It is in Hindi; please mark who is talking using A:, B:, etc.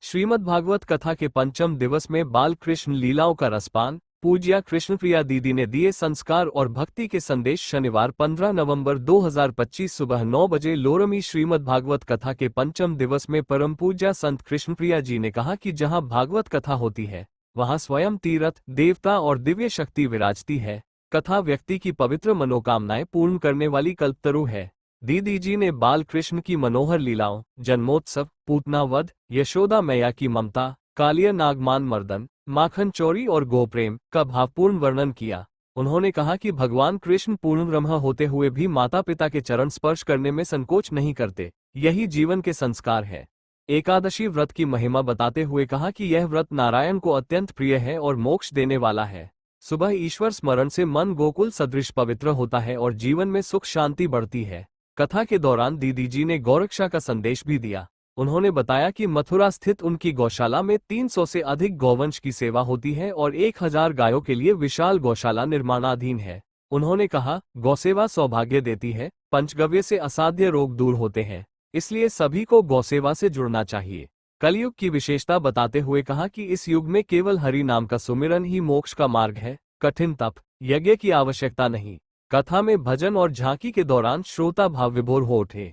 A: श्रीमद्भागवत कथा के पंचम दिवस में बाल कृष्ण लीलाओं का रसपान, पूज्या कृष्णप्रिया दीदी ने दिए संस्कार और भक्ति के संदेश। शनिवार 15 नवंबर 2025 सुबह 9 बजे लोरमी श्रीमद्भागवत कथा के पंचम दिवस में परम पूज्या संत कृष्णप्रिया जी ने कहा कि जहां भागवत कथा होती है वहां स्वयं तीर्थ, देवता और दिव्य शक्ति विराजती है। कथा व्यक्ति की पवित्र मनोकामनाएं पूर्ण करने वाली कल्पतरु है। दीदी जी ने बाल कृष्ण की मनोहर लीलाओं, जन्मोत्सव, पूतना वध, यशोदा मैया की ममता, कालिया नागमान मर्दन, माखन चोरी और गोप्रेम का भावपूर्ण वर्णन किया। उन्होंने कहा कि भगवान कृष्ण पूर्ण ब्रह्म होते हुए भी माता पिता के चरण स्पर्श करने में संकोच नहीं करते, यही जीवन के संस्कार है। एकादशी व्रत की महिमा बताते हुए कहा कि यह व्रत नारायण को अत्यंत प्रिय है और मोक्ष देने वाला है। सुबह ईश्वर स्मरण से मन गोकुल सदृश पवित्र होता है और जीवन में सुख शांति बढ़ती है। कथा के दौरान दीदी जी ने गौरक्षा का संदेश भी दिया। उन्होंने बताया कि मथुरा स्थित उनकी गौशाला में 300 से अधिक गौवंश की सेवा होती है और 1000 गायों के लिए विशाल गौशाला निर्माणाधीन है। उन्होंने कहा, गौसेवा सौभाग्य देती है, पंचगव्य से असाध्य रोग दूर होते हैं, इसलिए सभी को गौसेवा से जुड़ना चाहिए। कलयुग की विशेषता बताते हुए कहा कि इस युग में केवल हरि नाम का सुमिरन ही मोक्ष का मार्ग है, कठिन तप, यज्ञ की आवश्यकता नहीं। कथा में भजन और झांकी के दौरान श्रोता भाव विभोर हो उठे।